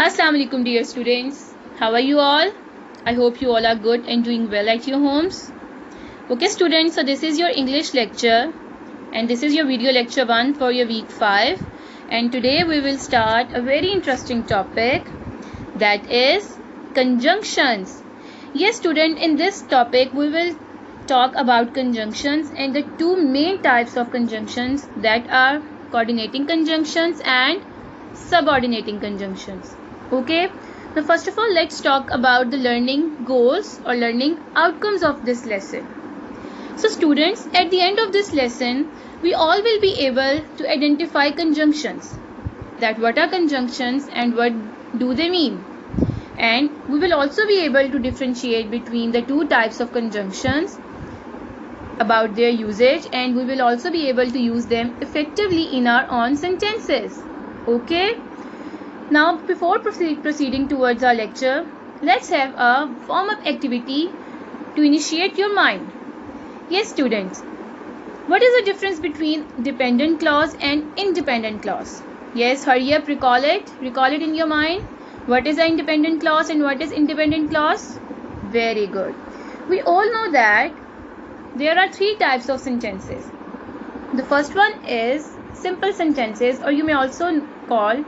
Assalamu alaikum dear students. How are you all? I hope you all are good and doing well at your homes. Okay students, so this is your English lecture and this is your video lecture 1 for your week 5, and today we will start a very interesting topic, that is conjunctions. Yes student, in this topic we will talk about conjunctions and the two main types of conjunctions, that are coordinating conjunctions and subordinating conjunctions. Okay, now first of all let's talk about the learning goals or learning outcomes of this lesson. So students, at the end of this lesson we all will be able to identify conjunctions, that what are conjunctions and what do they mean, and we will also be able to differentiate between the two types of conjunctions, about their usage, and we will also be able to use them effectively in our own sentences. Okay, now before proceeding towards our lecture, let's have a warm-up activity to initiate your mind. Yes students, what is the difference between dependent clause and independent clause? Yes, hurry up, recall it in your mind. What is an independent clause and what is independent clause? Very good. We all know that there are three types of sentences. The first one is simple sentences, or you may also call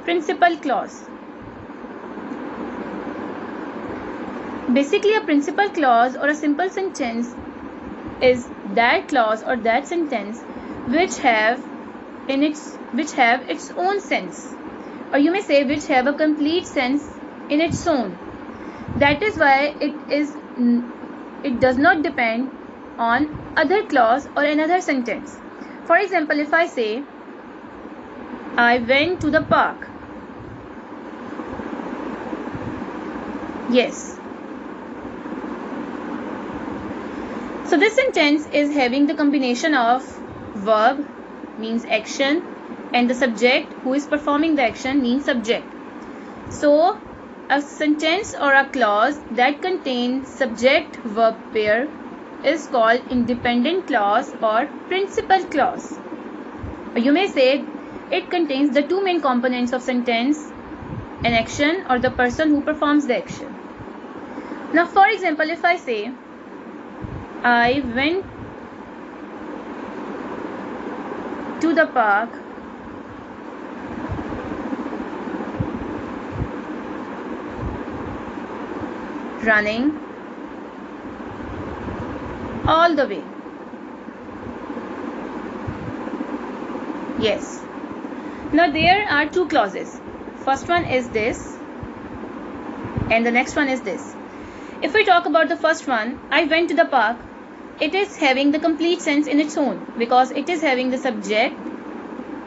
principal clause. Basically, a principal clause or a simple sentence is that clause or that sentence which have its own sense, or you may say which have a complete sense in its own. That is why it does not depend on other clause or another sentence. For example, if I say I went to the park. Yes. So this sentence is having the combination of verb, means action, and the subject who is performing the action, means subject. So a sentence or a clause that contains subject-verb pair is called independent clause or principal clause. Or you may say it contains the two main components of sentence, an action or the person who performs the action. Now for example, if I say I went to the park running all the way. Yes. Now there are two clauses. First one is this and the next one is this. If we talk about the first one, I went to the park, it is having the complete sense in its own because it is having the subject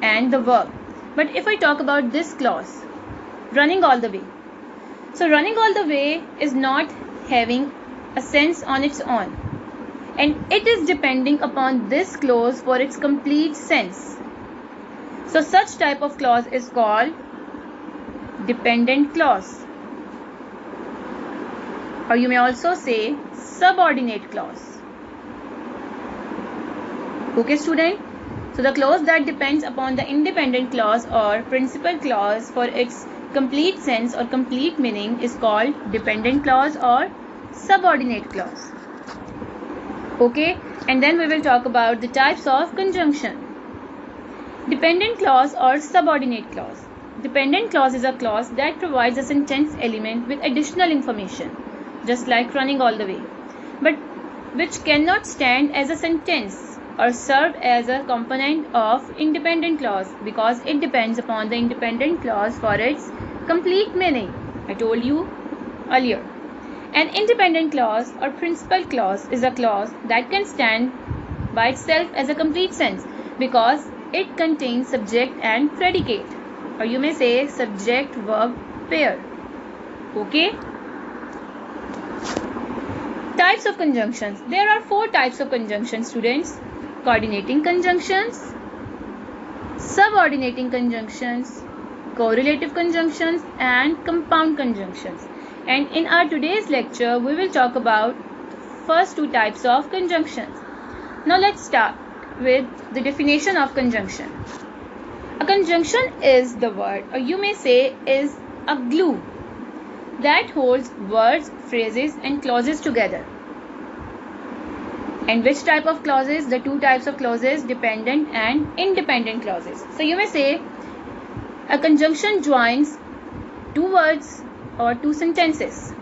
and the verb. But if I talk about this clause, running all the way, so running all the way is not having a sense on its own, and it is depending upon this clause for its complete sense. So such type of clause is called dependent clause, or you may also say subordinate clause. Okay student, so the clause that depends upon the independent clause or principal clause for its complete sense or complete meaning is called dependent clause or subordinate clause. Okay, and then we will talk about the types of conjunction. Dependent clause or subordinate clause. Dependent clause is a clause that provides a sentence element with additional information, just like running all the way, but which cannot stand as a sentence or serve as a component of independent clause because it depends upon the independent clause for its complete meaning. I told you earlier. An independent clause or principal clause is a clause that can stand by itself as a complete sense because it contains subject and predicate, or you may say subject-verb pair. Okay? Types of conjunctions. There are four types of conjunctions, students. Coordinating conjunctions, subordinating conjunctions, correlative conjunctions, and compound conjunctions. And in our today's lecture, we will talk about first two types of conjunctions. Now let's start with the definition of conjunction. A conjunction is the word, or you may say is a glue that holds words, phrases and clauses together. And which type of clauses? The two types of clauses, dependent and independent clauses. So you may say a conjunction joins two words or two sentences.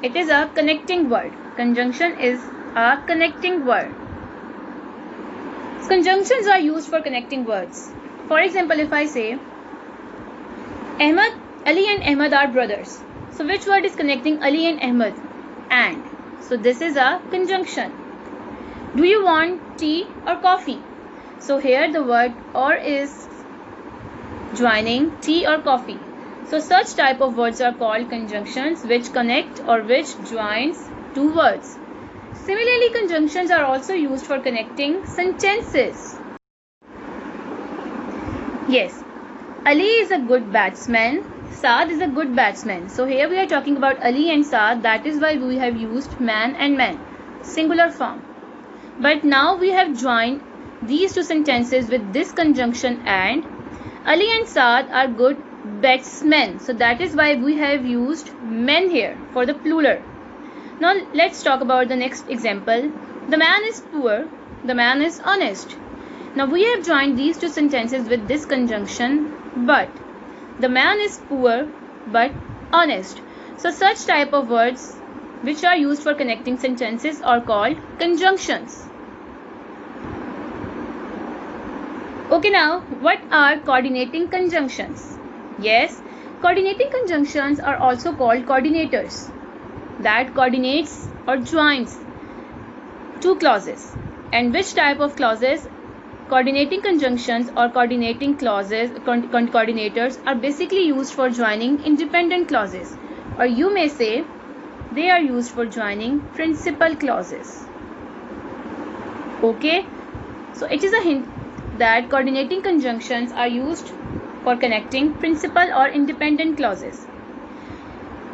It is a connecting word. Conjunction is a connecting word. Conjunctions are used for connecting words. For example, if I say Ali and Ahmad are brothers. So which word is connecting Ali and Ahmad? And. So this is a conjunction. Do you want tea or coffee? So here the word or is joining tea or coffee. So such type of words are called conjunctions which connect or which joins two words. Similarly, conjunctions are also used for connecting sentences. Yes, Ali is a good batsman. Saad is a good batsman. So here we are talking about Ali and Saad. That is why we have used man and man, singular form. But now we have joined these two sentences with this conjunction and. Ali and Saad are good batsmen. So that is why we have used men here for the plural. Now let's talk about the next example. The man is poor. The man is honest. Now we have joined these two sentences with this conjunction but. The man is poor but honest. So such type of words which are used for connecting sentences are called conjunctions. Okay, now what are coordinating conjunctions? Yes, coordinating conjunctions are also called coordinators. That coordinates or joins two clauses. And which type of clauses? Coordinating conjunctions or coordinating clauses, coordinators are basically used for joining independent clauses, or you may say they are used for joining principal clauses. Okay, so it is a hint that coordinating conjunctions are used for connecting principal or independent clauses.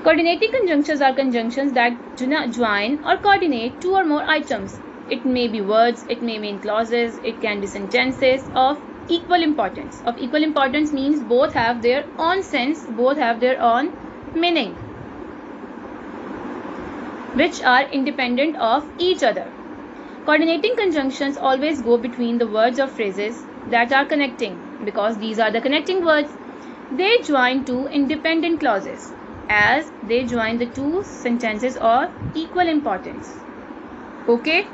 Coordinating conjunctions are conjunctions that join or coordinate two or more items. It may be words, it may mean clauses, it can be sentences of equal importance. Of equal importance means both have their own sense, both have their own meaning, which are independent of each other. Coordinating conjunctions always go between the words or phrases that are connecting because these are the connecting words. They join two independent clauses as they join the two sentences of equal importance. Okay.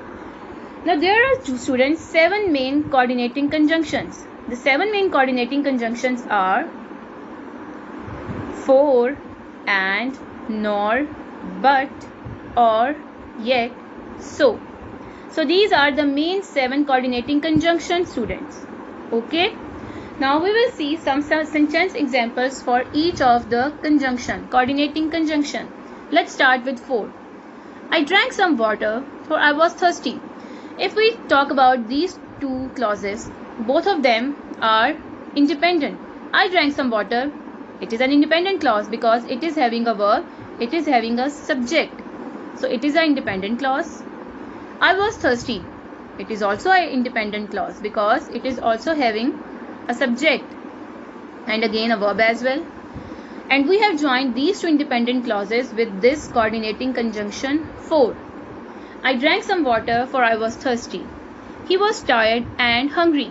Now there are, students, 7 main coordinating conjunctions. The 7 main coordinating conjunctions are for, and, nor, but, or, yet, so. So these are the main 7 coordinating conjunctions, students. Okay. Now we will see some sentence examples for each of the coordinating conjunction. Let's start with for. I drank some water for I was thirsty. If we talk about these two clauses, both of them are independent. I drank some water. It is an independent clause because it is having a verb. It is having a subject. So it is an independent clause. I was thirsty. It is also an independent clause because it is also having a subject and again a verb as well. And we have joined these two independent clauses with this coordinating conjunction for. I drank some water for I was thirsty. He was tired and hungry.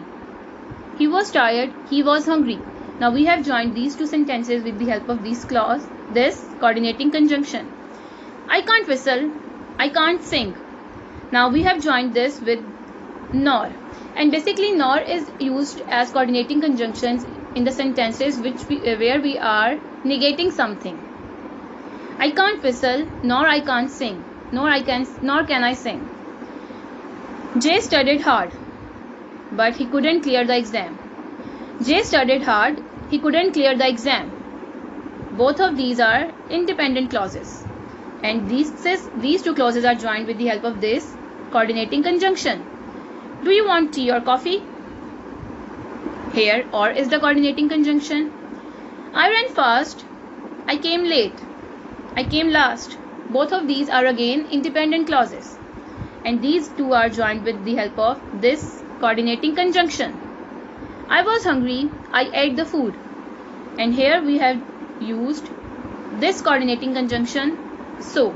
He was tired, he was hungry. Now we have joined these two sentences with the help of this coordinating conjunction. I can't whistle, I can't sing. Now we have joined this with nor. And basically nor is used as coordinating conjunctions in the sentences where we are negating something. I can't whistle, nor I can't sing. Nor can I sing. Jay studied hard, but he couldn't clear the exam. Jay studied hard, he couldn't clear the exam. Both of these are independent clauses, and these two clauses are joined with the help of this coordinating conjunction. Do you want tea or coffee? Here or is the coordinating conjunction. I ran fast, I came late, I came last. Both of these are again independent clauses, and these two are joined with the help of this coordinating conjunction. I was hungry, I ate the food. And here we have used this coordinating conjunction so.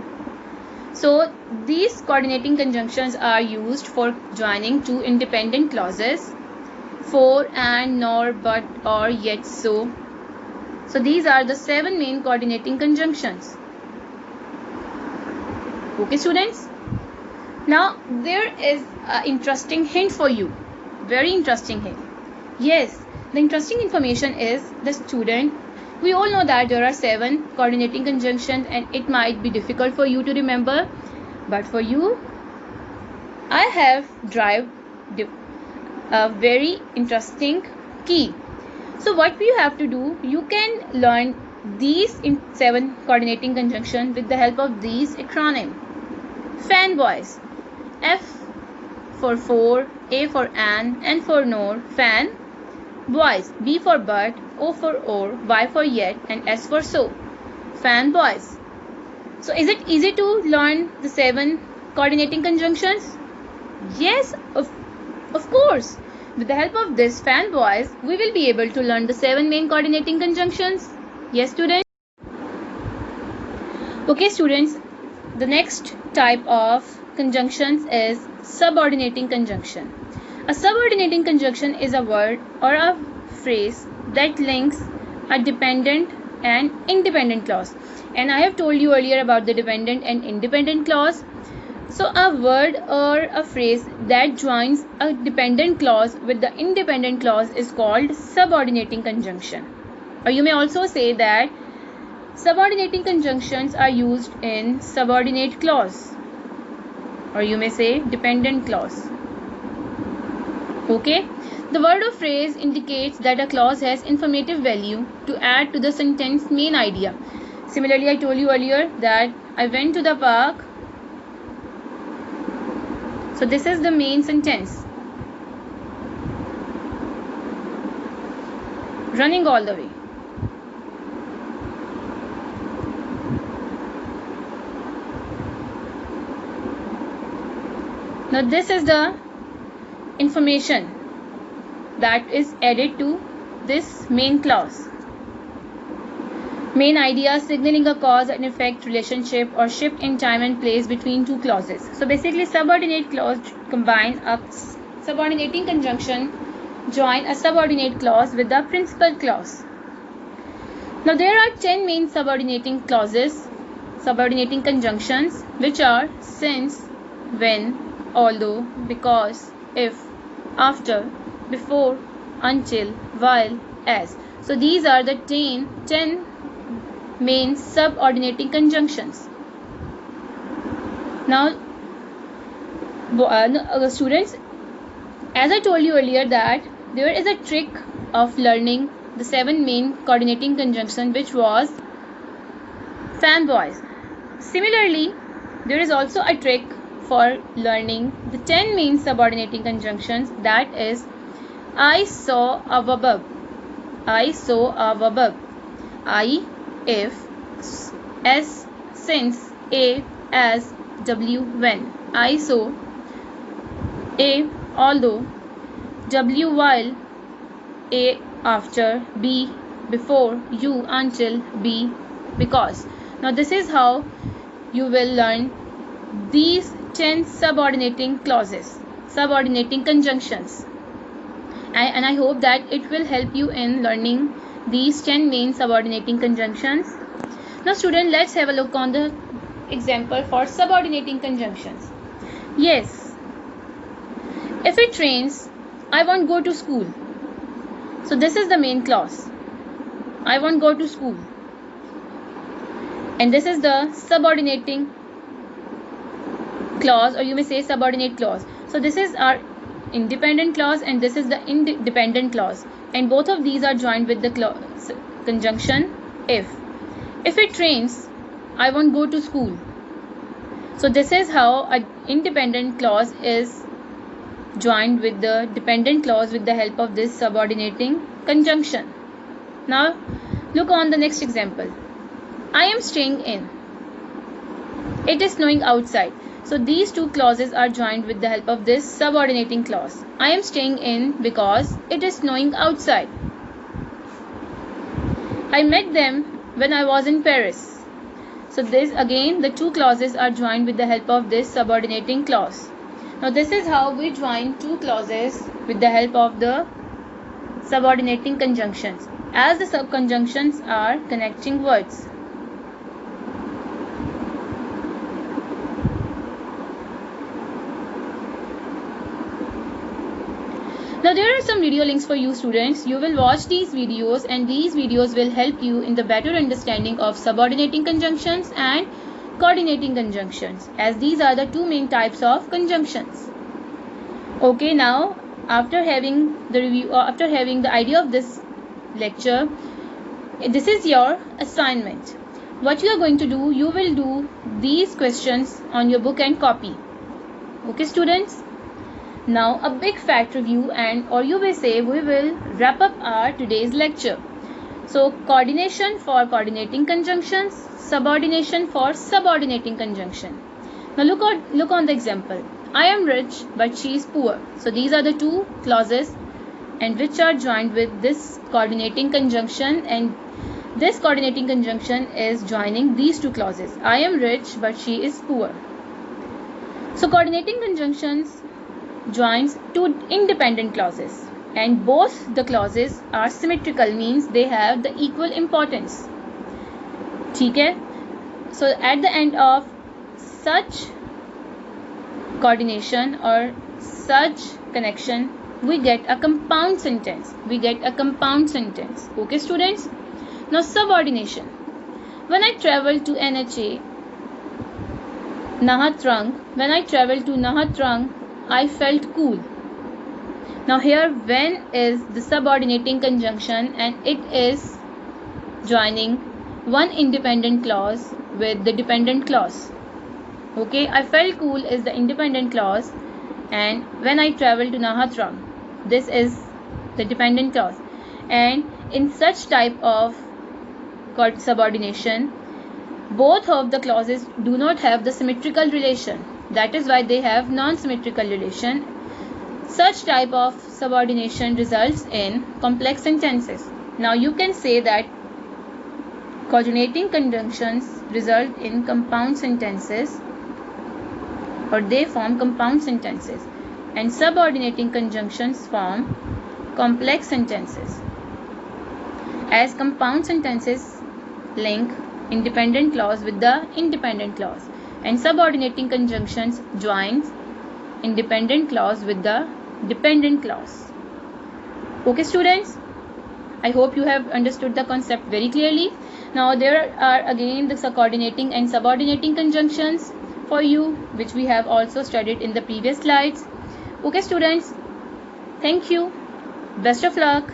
So these coordinating conjunctions are used for joining two independent clauses, for, and, nor, but, or, yet, so. So these are the 7 main coordinating conjunctions. Okay students. Now there is an interesting hint for you. Very interesting hint. Yes, the interesting information is the student. We all know that there are 7 coordinating conjunctions and it might be difficult for you to remember. But for you, I have derived a very interesting key. So what you have to do, you can learn these 7 coordinating conjunctions with the help of these acronym. Fanboys. F for, A for an, N for nor, fan. Boys. B for but, O for or, Y for yet, and S for so. Fanboys. So is it easy to learn the 7 coordinating conjunctions? Yes, of course. With the help of this fanboys, we will be able to learn the 7 main coordinating conjunctions. Yes, students? Okay, students. The next type of conjunctions is subordinating conjunction. A subordinating conjunction is a word or a phrase that links a dependent and independent clause. And I have told you earlier about the dependent and independent clause. So a word or a phrase that joins a dependent clause with the independent clause is called subordinating conjunction. Or you may also say that subordinating conjunctions are used in subordinate clause. Or you may say dependent clause. Okay. The word or phrase indicates that a clause has informative value to add to the sentence main idea. Similarly, I told you earlier that I went to the park. So this is the main sentence. Running all the way. Now this is the information that is added to this main clause. Main idea signaling a cause and effect relationship or shift in time and place between two clauses. So basically subordinate clause combine a subordinating conjunction join a subordinate clause with the principal clause. Now there are 10 main subordinating clauses, subordinating conjunctions, which are since, when, although, because, if, after, before, until, while, as. So these are the 10 main subordinating conjunctions. Now students, as I told you earlier that there is a trick of learning the 7 main coordinating conjunction, which was fanboys. Similarly, there is also a trick for learning the 10 main subordinating conjunctions, that is I saw a verb. I saw a verb. I, if, s, since, a, as, w, when. I saw, a, although, w, while, a, after, b, before, u, until, b, because. Now this is how you will learn these 10 subordinating clauses, subordinating conjunctions. And I hope that it will help you in learning these 10 main subordinating conjunctions. Now student, let's have a look on the example for subordinating conjunctions. Yes, if it rains, I won't go to school. So this is the main clause. I won't go to school. And this is the subordinating clause, or you may say subordinate clause. So this is our independent clause and this is the independent clause, and both of these are joined with the conjunction if. If it rains, I won't go to school. So this is how an independent clause is joined with the dependent clause with the help of this subordinating conjunction. Now look on the next example. I am staying in. It is snowing outside. So these two clauses are joined with the help of this subordinating clause. I am staying in because it is snowing outside. I met them when I was in Paris. So this again, the two clauses are joined with the help of this subordinating clause. Now this is how we join two clauses with the help of the subordinating conjunctions, as the subconjunctions are connecting words. Now there are some video links for you students. You will watch these videos and these videos will help you in the better understanding of subordinating conjunctions and coordinating conjunctions, as these are the two main types of conjunctions. Okay, now after having the review, after having the idea of this lecture, this is your assignment. What you are going to do, you will do these questions on your book and copy. Okay students. Now a big fact review, and or you may say we will wrap up our today's lecture. So coordination for coordinating conjunctions, subordination for subordinating conjunction. Now look on the example. I am rich but she is poor. So these are the two clauses and which are joined with this coordinating conjunction, and this coordinating conjunction is joining these two clauses. I am rich but she is poor. So coordinating conjunctions joins two independent clauses, and both the clauses are symmetrical, means they have the equal importance. Okay? So at the end of such coordination or such connection, we get a compound sentence. Okay students. Now subordination. When I travel to Nahatrang, I felt cool. Now here when is the subordinating conjunction, and it is joining one independent clause with the dependent clause. Okay, I felt cool is the independent clause, and when I travel to Nahatrang, this is the dependent clause. And in such type of subordination, both of the clauses do not have the symmetrical relation. That is why they have non-symmetrical relation. Such type of subordination results in complex sentences. Now you can say that coordinating conjunctions result in compound sentences, or they form compound sentences, and subordinating conjunctions form complex sentences, as compound sentences link independent clause with the independent clause, and subordinating conjunctions joins independent clause with the dependent clause. Okay students, I hope you have understood the concept very clearly. Now there are again the coordinating and subordinating conjunctions for you, which we have also studied in the previous slides. Okay students, thank you, best of luck.